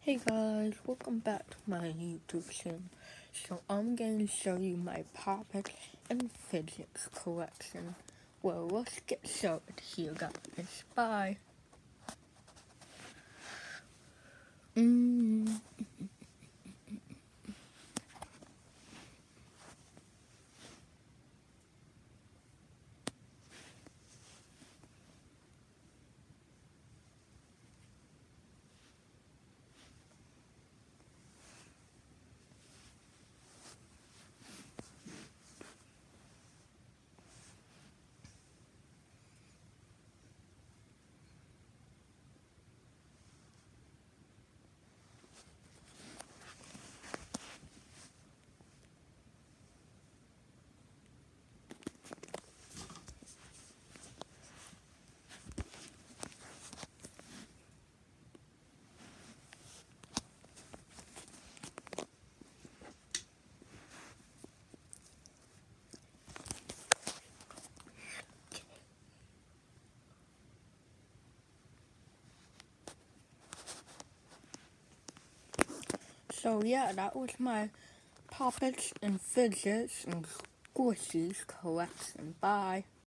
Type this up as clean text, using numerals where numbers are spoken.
Hey guys, welcome back to my YouTube channel. So I'm going to show you my puppets and fidgets collection. Well, let's get started here guys. Bye. So yeah, that was my puppets and fidgets and squishies collection. Bye.